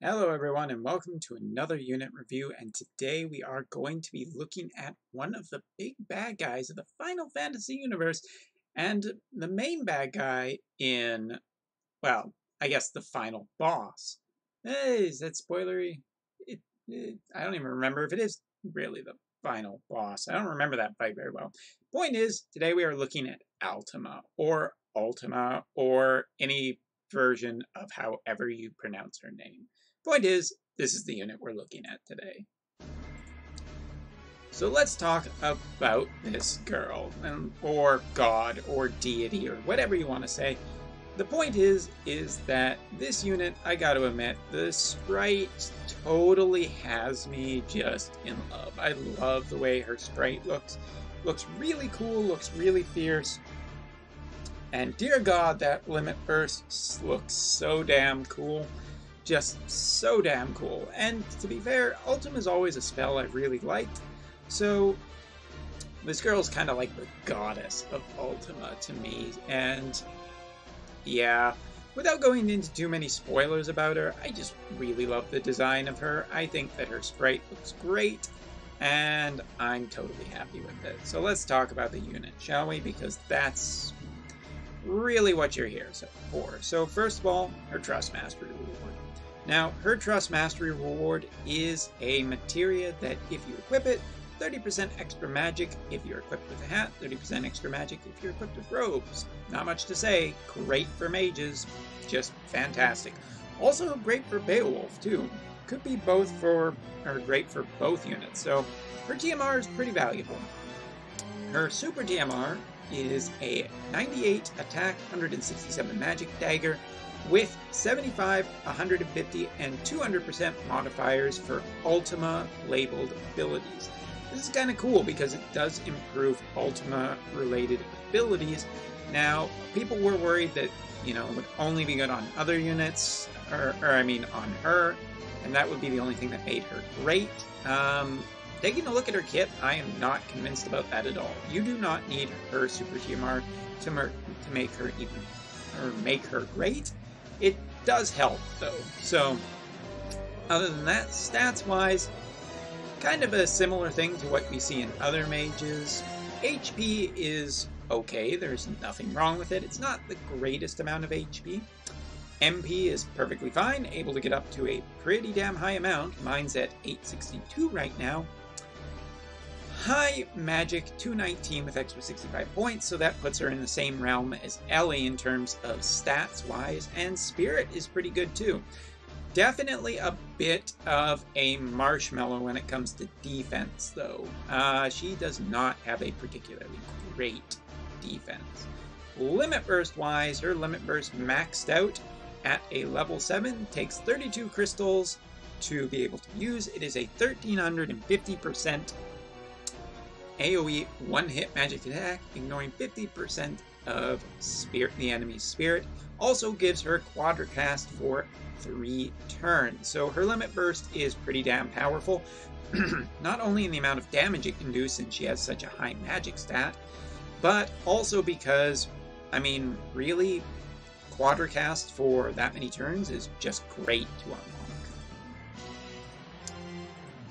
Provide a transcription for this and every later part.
Hello everyone and welcome to another unit review, and today we are going to be looking at one of the big bad guys of the Final Fantasy universe and the main bad guy in, well, I guess the final boss. Hey, is that spoilery? I don't even remember if it is really the final boss. I don't remember that fight very well. Point is, today we are looking at Altima, or Ultima, or any version of however you pronounce her name. Point is, this is the unit we're looking at today. So let's talk about this girl, or god, or deity, or whatever you want to say. The point is that this unit, I gotta admit, the sprite totally has me just in love. I love the way her sprite looks. Looks really cool, looks really fierce. And dear god, that limit burst looks so damn cool. Just so damn cool. And to be fair, Ultima is always a spell I've really liked. So this girl's kind of like the goddess of Ultima to me. And yeah, without going into too many spoilers about her, I just really love the design of her. I think that her sprite looks great, and I'm totally happy with it. So let's talk about the unit, shall we? Because that's really what you're here for. So first of all, her Trust Mastery reward. Now, her Trust Mastery reward is a materia that if you equip it, 30% extra magic if you're equipped with a hat, 30% extra magic if you're equipped with robes. Not much to say, great for mages, just fantastic. Also great for Beowulf too. Could be both for, or great for both units, so her TMR is pretty valuable. Her Super TMR is a 98 attack, 167 magic dagger with 75, 150, and 200% modifiers for Ultima labeled abilities. This is kind of cool because it does improve Ultima-related abilities. Now, people were worried that, it would only be good on other units, or I mean on her, and that would be the only thing that made her great. Taking a look at her kit, I am not convinced about that at all. You do not need her Super TMR to make her make her great. It does help, though. So, other than that, stats-wise, kind of a similar thing to what we see in other mages. HP is okay, there's nothing wrong with it. It's not the greatest amount of HP. MP is perfectly fine, able to get up to a pretty damn high amount. Mine's at 862 right now. High magic, 219 with extra 65 points, so that puts her in the same realm as Ellie in terms of stats-wise, and Spirit is pretty good too. Definitely a bit of a marshmallow when it comes to defense, though. She does not have a particularly great defense. Limit Burst-wise, her Limit Burst maxed out at a level 7, takes 32 crystals to be able to use. It is a 1350% AoE one-hit magic attack, ignoring 50% of the enemy's spirit. Also gives her Quadracast for 3 turns. So her Limit Burst is pretty damn powerful, not only in the amount of damage it can do since she has such a high magic stat, but also because, I mean, really, Quadracast for that many turns is just great to unlock.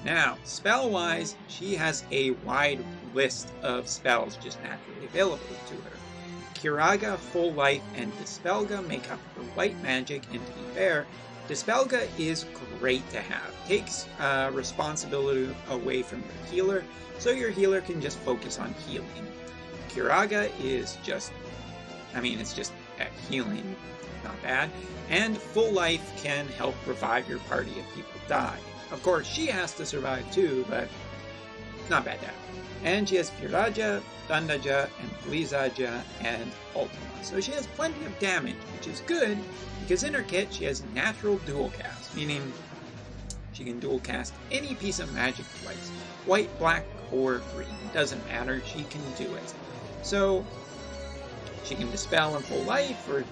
Now, spell-wise, she has a wide list of spells just naturally available to her. Curaga, Full Life, and Dispelga make up her white magic, and to be fair, Dispelga is great to have. Takes responsibility away from your healer, so your healer can just focus on healing. Curaga is just, it's just at healing, not bad. And Full Life can help revive your party if people die. Of course, she has to survive too, but not bad to have. And she has Firaja, Thandaja, and Blizaja, and Ultima. So she has plenty of damage, which is good, because in her kit she has natural dual cast, meaning she can dual cast any piece of magic twice. White, black, or green. Doesn't matter, she can do it. So she can Dispel in Full Life, or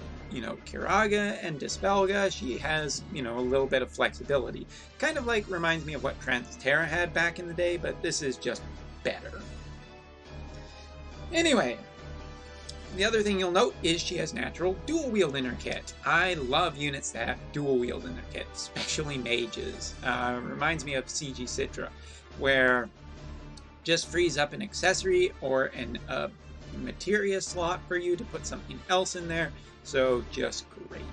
Curaga and Dispelga, she has, a little bit of flexibility. Kind of like reminds me of what Transterra had back in the day, but this is just better. Anyway, The other thing you'll note is she has natural dual wield in her kit. I love units that have dual wield in their kit, especially mages. Reminds me of CG Citra, where just frees up an accessory or a materia slot for you to put something else in there, so just great.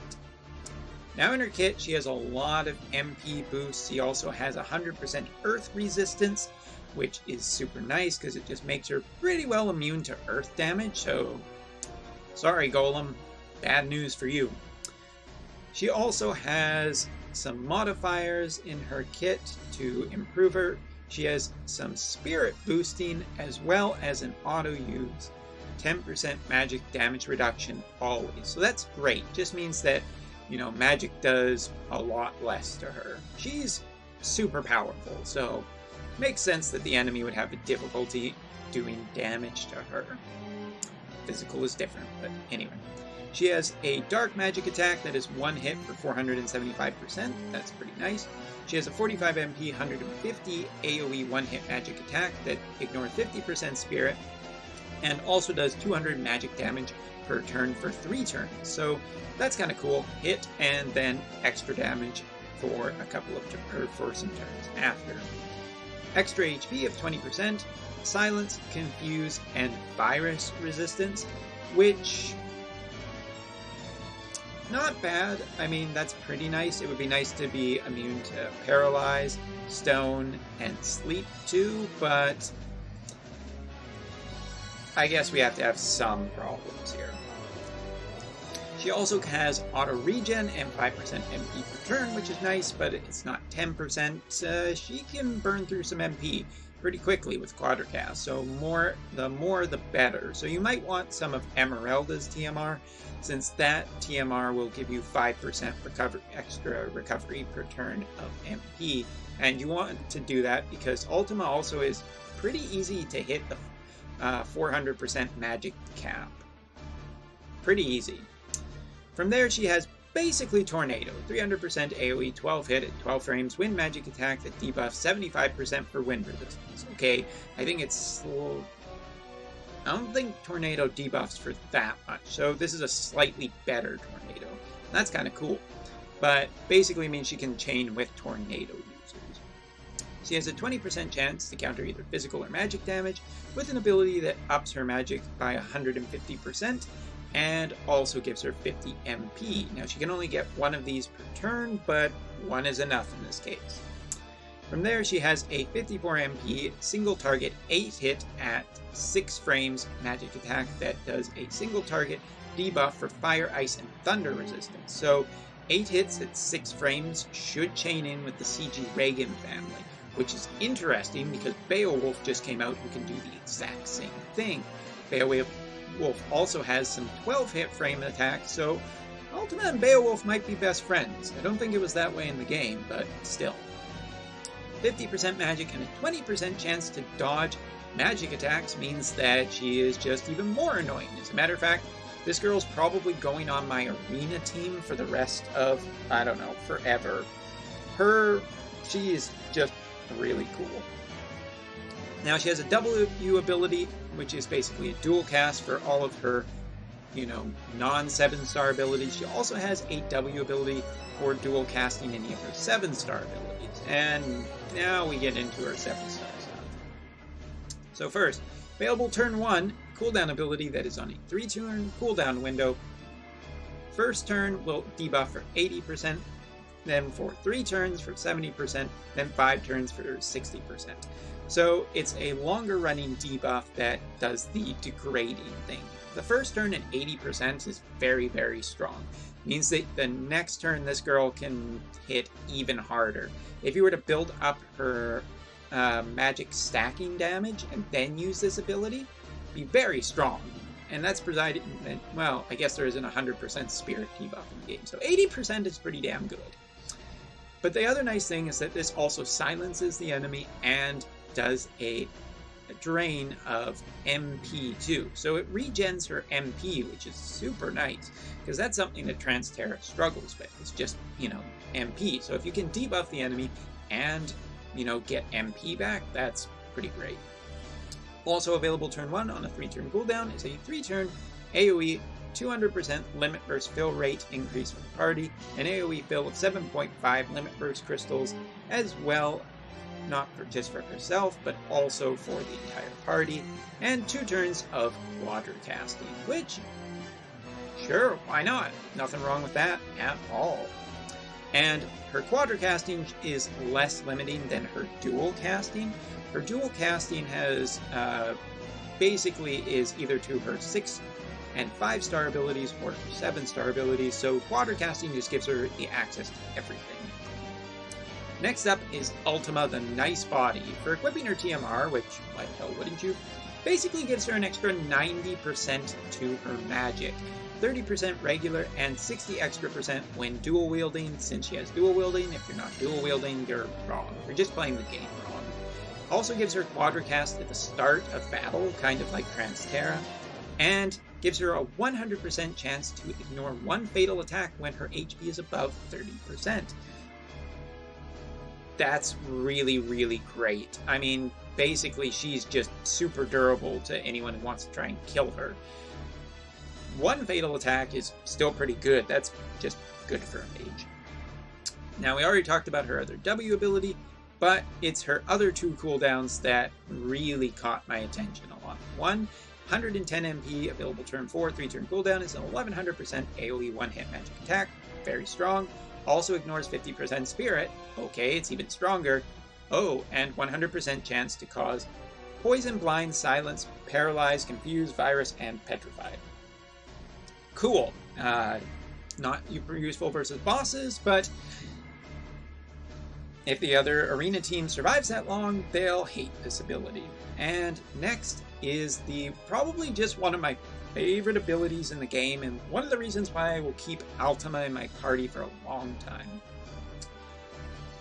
Now in her kit, she has a lot of MP boosts. She also has 100% earth resistance, which is super nice because it just makes her pretty well immune to earth damage, so sorry Golem, bad news for you. She also has some modifiers in her kit to improve her. She has some spirit boosting as well as an auto-use 10% magic damage reduction always. So that's great. Just means that, you know, magic does a lot less to her. She's super powerful, so makes sense that the enemy would have a difficulty doing damage to her. Physical is different, but anyway. She has a dark magic attack that is one hit for 475%. That's pretty nice. She has a 45 MP, 150 AoE one-hit magic attack that ignores 50% spirit, and also does 200 magic damage per turn for 3 turns. So that's kind of cool. Hit and then extra damage for a couple of for some turns after. Extra HP of 20%, silence, confuse, and virus resistance, which not bad. I mean, that's pretty nice. It would be nice to be immune to paralyze, stone, and sleep too, but I guess we have to have some problems here. She also has auto regen and 5% MP per turn, which is nice, but it's not 10%. She can burn through some MP pretty quickly with Quadracast, so the more the better. So you might want some of Emeralda's TMR, since that TMR will give you 5% extra recovery per turn of MP, and you want to do that because Ultima also is pretty easy to hit the 400% magic cap. Pretty easy. From there, she has basically Tornado, 300% AoE, 12 hit at 12 frames, wind magic attack that debuffs 75% for wind resistance. Okay, I think it's... I don't think Tornado debuffs for that much, so this is a slightly better Tornado. That's kind of cool, but basically means she can chain with Tornado users. She has a 20% chance to counter either physical or magic damage, with an ability that ups her magic by 150%, and also gives her 50 MP. Now she can only get one of these per turn, but one is enough in this case. From there, she has a 54 MP, single target, 8 hit at 6 frames magic attack that does a single target debuff for fire, ice, and thunder resistance. So 8 hits at 6 frames should chain in with the CG Reagan family, which is interesting because Beowulf just came out who can do the exact same thing. Beowulf also has some 12 hit frame attacks, so Ultima and Beowulf might be best friends. I don't think it was that way in the game, but still. 50% magic and a 20% chance to dodge magic attacks means that she is just even more annoying. As a matter of fact, this girl's probably going on my arena team for the rest of, I don't know, forever. She is just really cool. Now she has a W ability, which is basically a dual cast for all of her, you know, non-7-star abilities. She also has a W ability for dual casting any of her 7-star abilities. And now we get into her 7-star stuff. So first, available turn 1, cooldown ability that is on a 3-turn cooldown window. First turn will debuff for 80%, then for 3 turns for 70%, then 5 turns for 60%. So it's a longer running debuff that does the degrading thing. The first turn at 80% is very, very strong. It means that the next turn this girl can hit even harder. If you were to build up her magic stacking damage and then use this ability, be very strong. And that's provided, well, I guess there isn't 100% spirit debuff in the game, so 80% is pretty damn good. But the other nice thing is that this also silences the enemy and does a drain of MP too. So it regens her MP, which is super nice, because that's something that Transterra struggles with. It's just, you know, MP. So if you can debuff the enemy and, you know, get MP back, that's pretty great. Also available turn 1 on a 3-turn cooldown is a 3-turn AoE 200% limit burst fill rate increase for the party, an AoE fill of 7.5 limit burst crystals, as well, not just for herself, but also for the entire party, and 2 turns of water casting, which, sure, why not? Nothing wrong with that at all. And her quadra casting is less limiting than her dual casting. Her dual casting has basically is either to her 6 and 5-star abilities or her 7-star abilities, so quadra casting just gives her the access to everything. Next up is Ultima, the Nice Body. For equipping her TMR, which, why the hell wouldn't you, basically gives her an extra 90% to her magic. 30% regular, and 60 extra percent when dual wielding. Since she has dual wielding, if you're not dual wielding, you're wrong. You're just playing the game wrong. Also gives her quadra cast at the start of battle, kind of like Transterra, and gives her a 100% chance to ignore 1 fatal attack when her HP is above 30%. That's really, really great. I mean, basically, she's just super durable to anyone who wants to try and kill her. 1 fatal attack is still pretty good. That's just good for a mage. Now, we already talked about her other W ability, but it's her other 2 cooldowns that really caught my attention a lot. 110 MP, available turn 4, 3-turn cooldown, is an 1100% AoE 1-hit magic attack. Very strong. Also ignores 50% spirit. Okay, it's even stronger. Oh, and 100% chance to cause poison, blind, silence, paralyze, confuse, virus, and petrified. Cool. Not useful versus bosses, but if the other arena team survives that long, they'll hate this ability. And next is probably just one of my favorite abilities in the game, and one of the reasons why I will keep Altima in my party for a long time.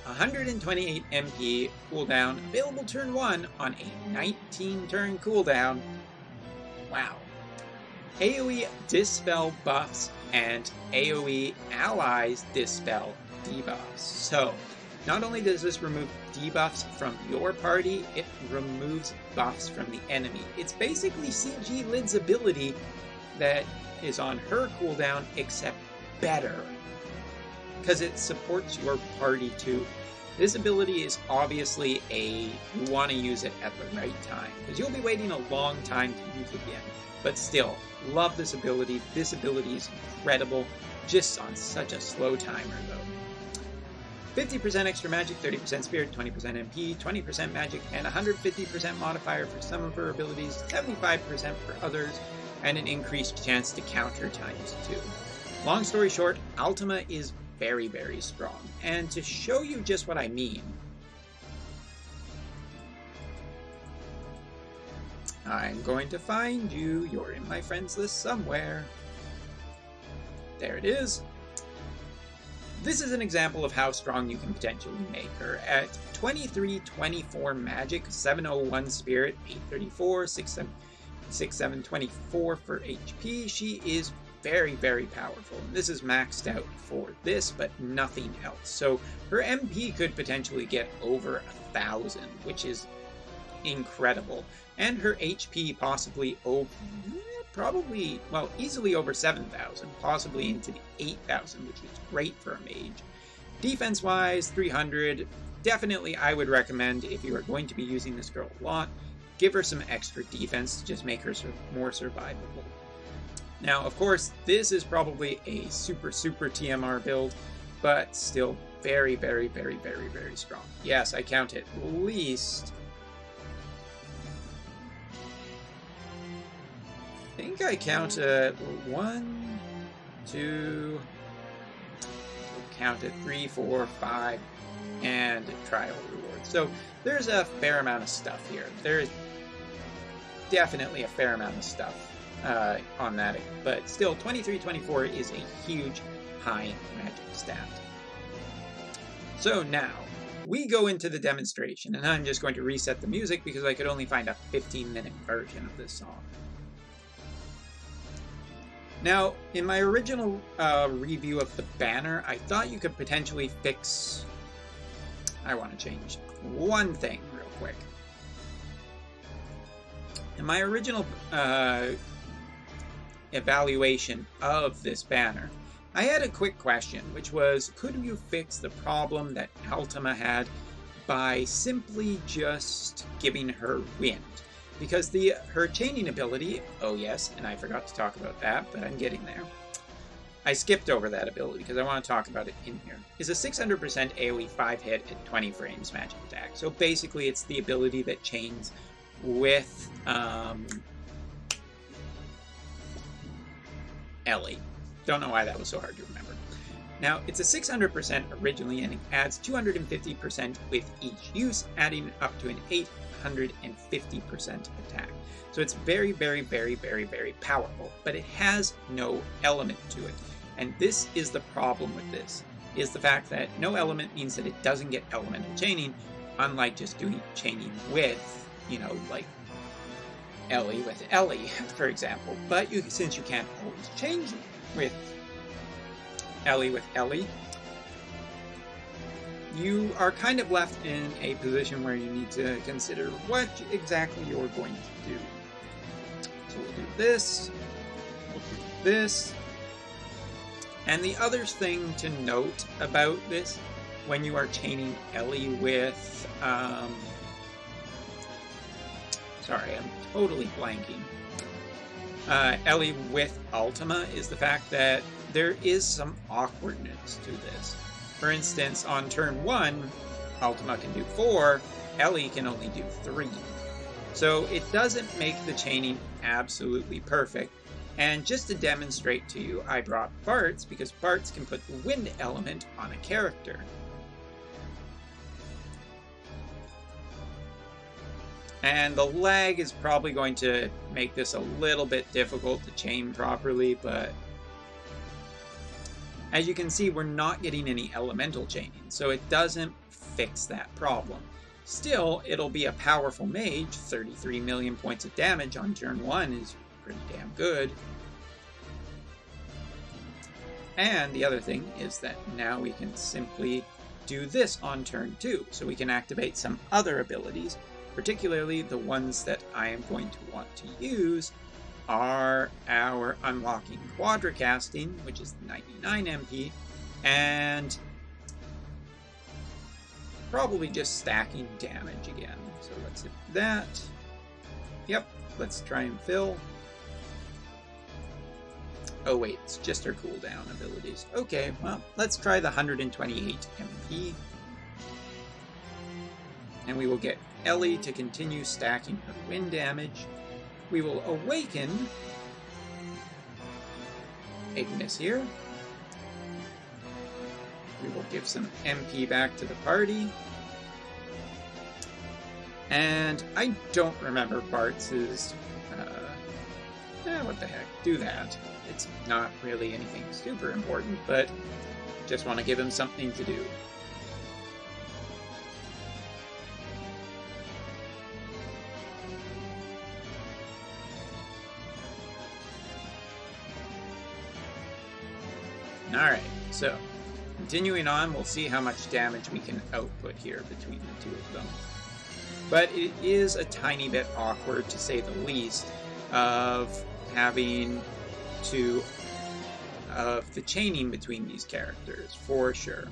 128 MP cooldown, available turn 1 on a 19-turn cooldown. Wow. AoE Dispel buffs and AoE Allies Dispel debuffs. So, not only does this remove debuffs from your party, it removes buffs from the enemy. It's basically CG Lid's ability that is on her cooldown, except better, because it supports your party too. This ability is obviously you want to use it at the right time, because you'll be waiting a long time to use it again. But still, love this ability. This ability is incredible, just on such a slow timer though. 50% extra magic, 30% spirit, 20% MP, 20% magic, and 150% modifier for some of her abilities, 75% for others, and an increased chance to counter times 2. Long story short, Altima is very, very strong. And to show you just what I mean, I'm going to find you. You're in my friends list somewhere. There it is. This is an example of how strong you can potentially make her. At 2324 magic, 701 spirit, 834, 6724 for HP, she is very, very powerful. And this is maxed out for this, but nothing else. So her MP could potentially get over 1,000, which is incredible. And her HP possibly easily over 7,000, possibly into the 8,000, which is great for a mage. Defense-wise, 300. Definitely, I would recommend, if you are going to be using this girl a lot, give her some extra defense to just make her more survivable. Now, of course, this is probably a super TMR build, but still very, very, very, very, very strong. Yes, I count at least... I think I count at 1, 2, count at 3, 4, 5, and trial rewards. So there's a fair amount of stuff here. There's definitely a fair amount of stuff on that, but still 2324 is a huge high magic stat. So now we go into the demonstration, and I'm just going to reset the music because I could only find a 15-minute version of this song. Now, in my original review of the banner, I thought you could potentially fix... I want to change one thing real quick. In my original evaluation of this banner, I had a quick question, which was, could you fix the problem that Altima had by simply just giving her wind? Because her chaining ability, oh yes, and I forgot to talk about that, but I'm getting there. I skipped over that ability because I want to talk about it in here, is a 600% AoE 5-hit at 20 frames magic attack. So basically it's the ability that chains with Ellie. Don't know why that was so hard to remember. Now, it's a 600% originally, and it adds 250% with each use, adding up to an 850% attack. So it's very, very, very, very, very powerful, but it has no element to it. And this is the problem with this, is the fact that no element means that it doesn't get elemental chaining, unlike just doing chaining with, you know, like Ellie with Ellie, for example. But since you can't always change with Ellie, you are kind of left in a position where you need to consider what exactly you're going to do. So we'll do this, we'll do this, and the other thing to note about this, when you are chaining Ellie with, sorry, I'm totally blanking, Ellie with Ultima, is the fact that there is some awkwardness to this. For instance, on turn 1, Ultima can do 4, Ellie can only do 3. So it doesn't make the chaining absolutely perfect. And just to demonstrate to you, I brought Bart's, because Bart's can put the wind element on a character. And the lag is probably going to make this a little bit difficult to chain properly, but as you can see, we're not getting any elemental chaining, so it doesn't fix that problem. Still, it'll be a powerful mage. 33 million points of damage on turn 1 is pretty damn good. And the other thing is that now we can simply do this on turn 2, so we can activate some other abilities, particularly the ones that I am going to want to use are our unlocking quadracasting, which is 99 MP, and probably just stacking damage again. So let's hit that. Yep, let's try and fill. Oh wait, it's just our cooldown abilities. Okay, well, let's try the 128 MP. And we will get Ellie to continue stacking her wind damage. We will awaken Ignis here. We will give some MP back to the party. And I don't remember Bart's what the heck, do that. It's not really anything super important, but just want to give him something to do. Alright, so continuing on, we'll see how much damage we can output here between the two of them. But it is a tiny bit awkward, to say the least, of having to the chaining between these characters, for sure.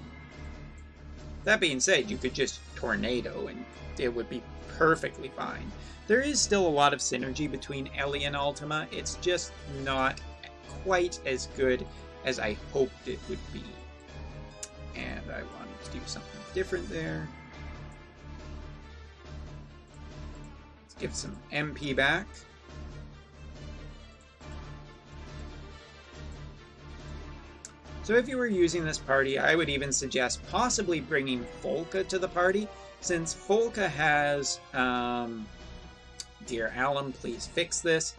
That being said, you could just tornado and it would be perfectly fine. There is still a lot of synergy between Ellie and Ultima. It's just not quite as good as I hoped it would be. And I wanted to do something different there. Let's give some MP back. So if you were using this party, I would even suggest possibly bringing Folka to the party, since Folka has, dear Alum, please fix this.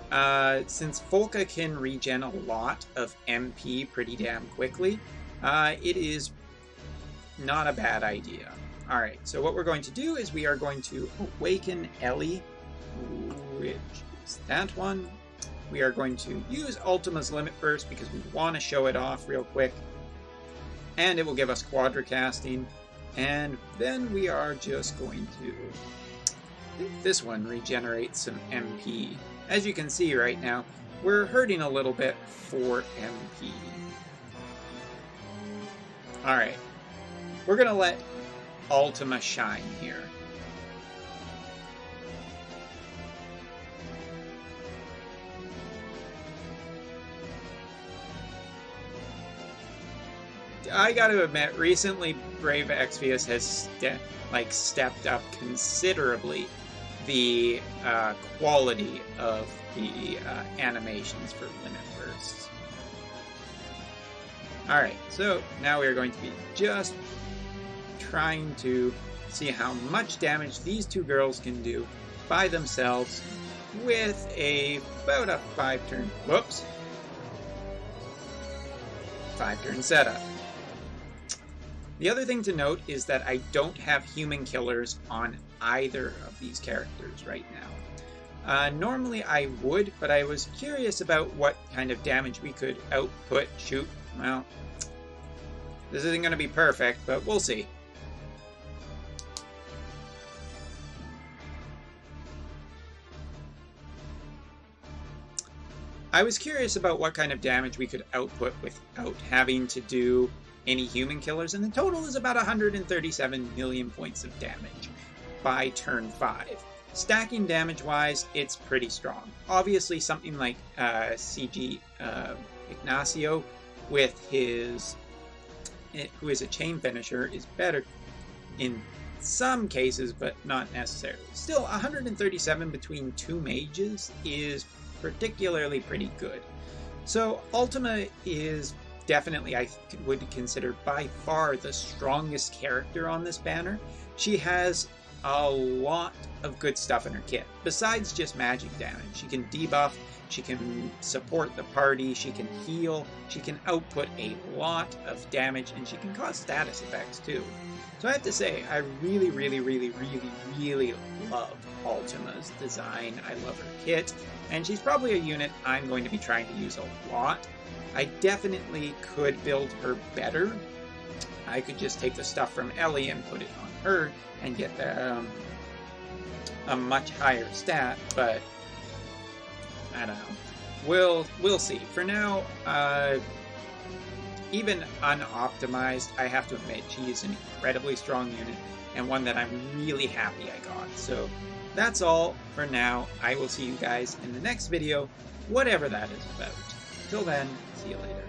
Since Folka can regen a lot of MP pretty damn quickly, it is not a bad idea. Alright, so what we're going to do is we are going to awaken Ellie, which is that one. We are going to use Ultima's Limit Burst because we want to show it off real quick. And it will give us quadracasting. And then we are just going to... I think this one regenerates some MP as you can see right now, we're hurting a little bit for MP. Alright, we're going to let Ultima shine here. I gotta admit, recently Brave Exvius has stepped up considerably the quality of the animations for Limit Bursts. Alright, so now we're going to be just trying to see how much damage these two girls can do by themselves with about a 5-turn, 5-turn setup. The other thing to note is that I don't have human killers on either of these characters right now. Normally I would, but I was curious about what kind of damage we could output. Shoot, well, this isn't going to be perfect, but we'll see. I was curious about what kind of damage we could output without having to do any human killers, and the total is about 137 million points of damage by turn 5. Stacking damage-wise, it's pretty strong. Obviously, something like CG Ignacio with his, who is a chain finisher, is better in some cases, but not necessarily. Still, 137 between two mages is particularly pretty good. So Ultima is definitely, I would consider, by far the strongest character on this banner. She has a lot of good stuff in her kit, besides just magic damage. She can debuff, she can support the party, she can heal, she can output a lot of damage, and she can cause status effects too. So I have to say, I really, really, really, really, really love Ultima's design. I love her kit, and she's probably a unit I'm going to be trying to use a lot. I definitely could build her better. I could just take the stuff from Ellie and put it on her and get a much higher stat, but I don't know. We'll see. For now, even unoptimized, I have to admit she is an incredibly strong unit and one that I'm really happy I got. So that's all for now. I will see you guys in the next video, whatever that is about. Till then, see you later.